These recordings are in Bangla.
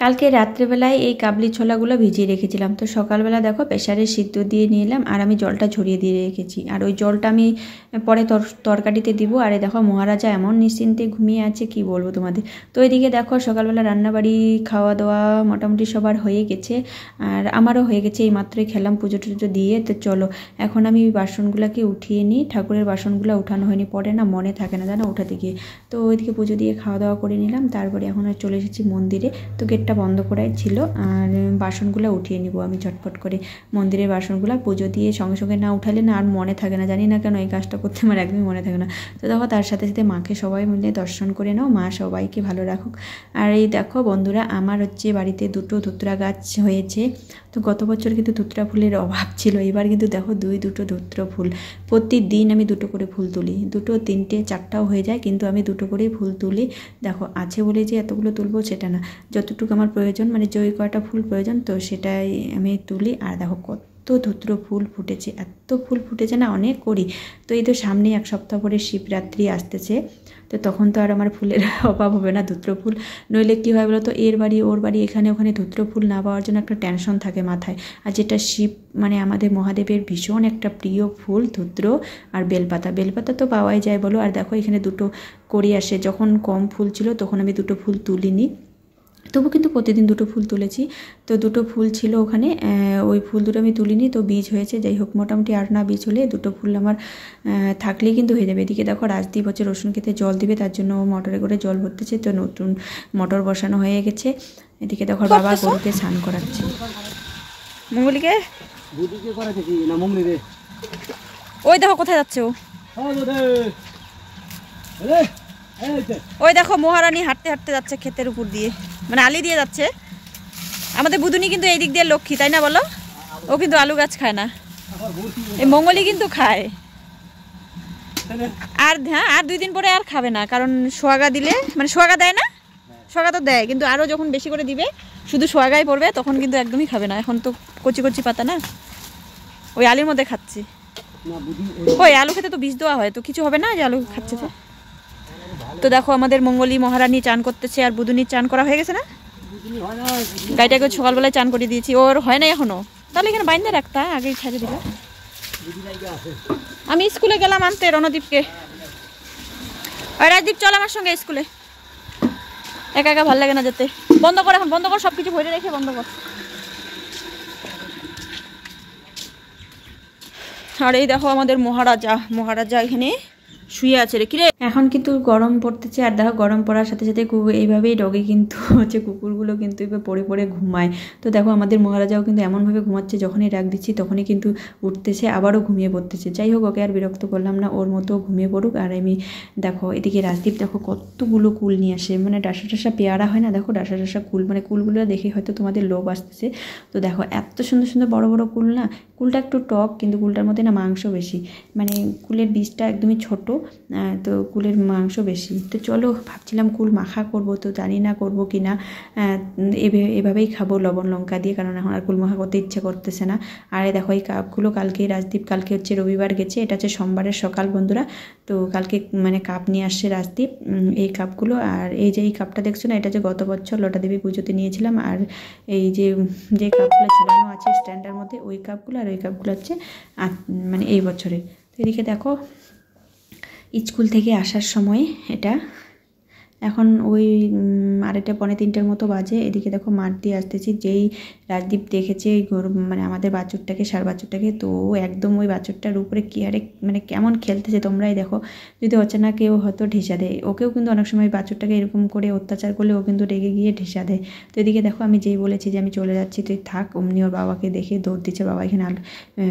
কালকে রাত্রেবেলায় এই কাবলি ছোলাগুলো ভিজিয়ে রেখেছিলাম, তো সকালবেলা দেখো প্রেসারে সিদ্ধ দিয়ে নিয়ে এলাম আর আমি জলটা ঝরিয়ে দিয়ে রেখেছি। আর ওই জলটা আমি পরে তরকারিতে দিব। আর দেখো মহারাজা এমন নিশ্চিন্তে ঘুমিয়ে আছে কি বলবো তোমাদের। তো এদিকে দেখো সকালবেলা রান্নাবাড়ি খাওয়া দাওয়া মোটামুটি সবার হয়ে গেছে, আর আমারও হয়ে গেছে। এই মাত্রই খেলাম পুজো টুজো দিয়ে। তো চলো এখন আমি বাসনগুলোকে উঠিয়ে নিই। ঠাকুরের বাসনগুলো উঠানো হয়নি, পরে না মনে থাকে না জানো উঠাতে গিয়ে। তো ওইদিকে পুজো দিয়ে খাওয়া দাওয়া করে নিলাম, তারপরে এখন চলে এসেছি মন্দিরে। তো গেটটা বন্ধ করাই ছিল, আর বাসনগুলো উঠিয়ে নিব আমি ঝটপট করে। মন্দিরের বাসনগুলো পুজো দিয়ে সঙ্গে সঙ্গে না উঠালে না আর মনে থাকে না, জানি না কেন এই কাজটা করতে আমার একদমই মনে থাকে না। তো দেখো তার সাথে সাথে মাকে সবাই মিলে দর্শন করে নাও, মা সবাইকে ভালো রাখুক। আর এই দেখো বন্ধুরা, আমার বাড়িতে দুটো ধুতরা গাছ হয়েছে। তো গত বছর কিন্তু ধুতরা ফুলের অভাব ছিল, এবার কিন্তু দেখো দুটো ধুতরা ফুল। প্রতিদিন আমি দুটো করে ফুল তুলি, দুটো তিনটে চারটাও হয়ে যায়, কিন্তু আমি দুটো করেই ফুল তুলি। দেখো আছে বলে যে এতগুলো তুলবো সেটা না, যতটুকু আমার প্রয়োজন, মানে যে কয়টা ফুল প্রয়োজন তো সেটাই আমি তুলি। আর দেখো কত ধুতর ফুল ফুটেছে, এত ফুল ফুটেছে না অনেক করি। তো এই তো সামনে এক সপ্তাহ পরে শিবরাত্রি আসতেছে, তো তখন তো আর আমার ফুলের অভাব হবে না, ধুতর ফুল। নইলে কী হয় বলো তো, এর বাড়ি ওর বাড়ি এখানে ওখানে ধুতর ফুল না পাওয়ার জন্য একটা টেনশন থাকে মাথায়। আর যেটা শিব মানে আমাদের মহাদেবের ভীষণ একটা প্রিয় ফুল ধুতর আর বেলপাতা। বেলপাতা তো পাওয়াই যায় বলো। আর দেখো এখানে দুটো করি আসে, যখন কম ফুল ছিল তখন আমি দুটো ফুল তুলিনি, তবু কিন্তু প্রতিদিন দুটো ফুল তুলেছি। তো দুটো ফুল ছিল ওখানে, ওই ফুল দুটো আমি তুলিনি, তো বীজ হয়েছে। যাই হোক মোটামুটি আর না বীজ হলে দুটো ফুল আমার থাকলেই কিন্তু হয়ে যাবে। এদিকে দেখো রাজদীপ হচ্ছে রসুন খেতে জল দিবে, তার জন্য মোটরে করে জল ভরতেছে। তো নতুন মোটর বসানো হয়ে গেছে। এদিকে দেখো বাবা গরুকে স্নান করাচ্ছে। মঙ্গলিকে ওই দেখো কোথায় যাচ্ছে ও, ওই দেখো মহারানী হাঁটতে হাঁটতে যাচ্ছে ক্ষেতের উপর দিয়ে, মানে আলি দিয়ে যাচ্ছে। আমাদের বুদুনি কিন্তু এই দিক দিয়ে লক্ষ্মী, তাই না বলো? ও কিন্তু আলু গাছ খায় না, এই মঙ্গলি কিন্তু খায়। আর হ্যাঁ, আর 2 দিন পরে আর খাবে না, কারণ সোয়াগা দিলে, মানে সোয়াগা দেয় না, সোয়াগা তো দেয় কিন্তু আরও যখন বেশি করে দিবে শুধু সোয়াগাই পড়বে, তখন কিন্তু একদমই খাবে না। এখন তো কচি কচি পাতা না, ওই আলুর মধ্যে খাচ্ছি। ওই আলু খেতে তো বীজ দেওয়া হয়, তো কিছু হবে না যে আলু খাচ্ছে। তো দেখো আমাদের মঙ্গলি মহারানী চান করতেছে, আর বুদুনির চান করা হয়ে গেছে না? গাইটাকে সকালবেলায় চান করে দিয়েছি, ওর হয় না এখনো। তাহলে এখানে বাইন্দে রাখতা, আগেই ছেড়ে দিল। আমি স্কুলে গেলাম আনতে রণদীপকে। ওই রাজদীপ চল আমার সঙ্গে স্কুলে, একা একা ভালো লাগে না যেতে। বন্ধ কর এখন, বন্ধ কর, সবকিছু ভরে রেখে বন্ধ কর। আর এই দেখো আমাদের মহারাজা এখানে শুয়ে আছে রে। কিরে এখন কিন্তু গরম পড়তেছে, আর দেখো গরম পড়ার সাথে সাথে এইভাবেই ডগে কিন্তু কুকুরগুলো কিন্তু পড়ে পড়ে ঘুমায়। তো দেখো আমাদের মহারাজাও কিন্তু এমনভাবে ঘুমাচ্ছে, যখনই ডাক দিচ্ছি তখনই কিন্তু উঠতেছে, আবারও ঘুমিয়ে পড়তেছে। যাই হোক ওকে আর বিরক্ত করলাম না, ওর মতো ঘুমিয়ে পড়ুক। আর আমি দেখো এদিকে রাজদীপ দেখো কতগুলো কুল নিয়ে আসে, মানে ডাসা পেয়ারা হয় না, দেখো ডাসা কুল, মানে কুলগুলো দেখে হয়তো তোমাদের লোভ আসতেছে। তো দেখো এত সুন্দর সুন্দর বড় বড় কুল না, কুলটা একটু টক কিন্তু কুলটার মধ্যে না মাংস বেশি, মানে কুলের বীজটা একদমই ছোট, তো কুলের মাংস বেশি। তো চলো ভাবছিলাম কুল মাখা করব, তো জানি না করব কি না, এভাবেই খাবো লবণ লঙ্কা দিয়ে, কারণ এখন আর কুল মাখা করতে ইচ্ছে করতেছে না। আর দেখো এই কাপগুলো কালকে রাজদীপ, কালকে হচ্ছে রবিবার গেছে, এটা হচ্ছে সোমবারের সকাল বন্ধুরা। তো কালকে মানে কাপ নিয়ে আসছে রাজদীপ, এই কাপগুলো। আর এই যে এই কাপটা দেখছো না, এটা যে গত বছর লটা দেবী পুজোতে নিয়েছিলাম। আর এই যে কাপগুলো ঝোলানো আছে স্ট্যান্ডের মধ্যে, ওই কাপগুলো, আর ওই কাপগুলো হচ্ছে মানে এই বছরে। তো এদিকে দেখো স্কুল থেকে আসার সময় এটা, এখন ওই 2:30-3টার মতো বাজে। এদিকে দেখো মাঠ দিয়ে আসতেছি, যেই রাজদীপ দেখেছে গরু, মানে আমাদের বাছুরটাকে, ষাঁড় বাছুরটাকে, তো একদম ওই বাছুরটার উপরে কি আরে মানে কেমন খেলতেছে তোমরাই দেখো। যদি অচেনা কেউ হয়তো ঢেসা দেয়, ওকেও কিন্তু অনেক সময় বাছুরটাকে এরকম করে অত্যাচার করলে ও কিন্তু রেগে গিয়ে ঢেসা দেয়। তো এদিকে দেখো আমি যেই বলেছি যে আমি চলে যাচ্ছি তুই থাক, অমনি ওর বাবাকে দেখে দৌড় দিচ্ছে। বাবা এখানে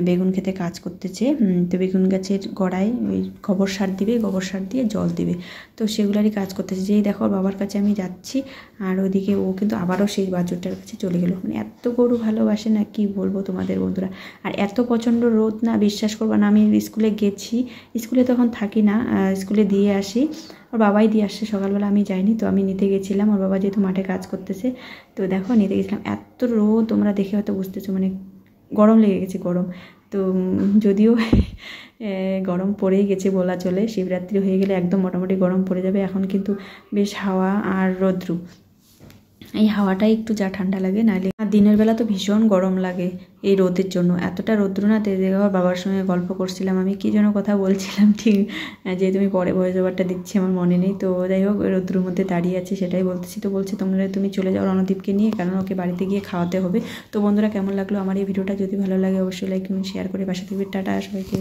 বেগুন খেতে কাজ করতেছে। তো বেগুন গাছের গোড়ায় ওই গোবর সার দিবে, গোবর সার দিয়ে জল দিবে, তো সেগুলারই কাজ করতেছে। যেই দেখো ওর বাবার কাছে আমি যাচ্ছি, আর ওইদিকে ও কিন্তু আবারও সেই বাছুরটার কাছে চলে গেল। মানে এত গরু ভালোবাসে না কি বলবো তোমাদের বন্ধুরা। আর এত প্রচণ্ড রোদ না, বিশ্বাস করবো না, আমি স্কুলে গেছি, স্কুলে তখন থাকি না, স্কুলে দিয়ে আসি, ওর বাবাই দিয়ে আসছে সকালবেলা, আমি যাইনি। তো আমি নিতে গেছিলাম, ওর বাবা যেহেতু মাঠে কাজ করতেছে, তো দেখো নিতে গেছিলাম। এত রোদ তোমরা দেখে হয়তো বুঝতেছো, মানে গরম লেগে গেছে, গরম। তো যদিও গরম পড়েই গেছে বলা চলে, শিবরাত্রি হয়ে গেলে একদম মোটামুটি গরম পড়ে যাবে। এখন কিন্তু বেশ হাওয়া আর রৌদ্র। এই হাওয়াটাই একটু যা ঠান্ডা লাগে, নাহলে দিনের বেলা তো ভীষণ গরম লাগে এই রোদের জন্য। এতটা রৌদ্র না, আবার বাবার সঙ্গে গল্প করছিলাম, আমি কি যেন কথা বলছিলাম ঠিক, যে তুমি পরে ভয়েস ওভারটা দিচ্ছি আমার মনে নেই। তো যাই হোক, রৌদ্রের মধ্যে দাঁড়িয়ে আছে সেটাই বলতেছি। তো বলছে তুমি চলে যাও রণদীপকে নিয়ে, কারণ ওকে বাড়িতে গিয়ে খাওয়াতে হবে। তো বন্ধুরা, কেমন লাগলো আমার এই ভিডিওটা? যদি ভালো লাগে অবশ্যই লাইক কমেন্ট শেয়ার করে পাশে থাকবে। টাটা সবাইকে।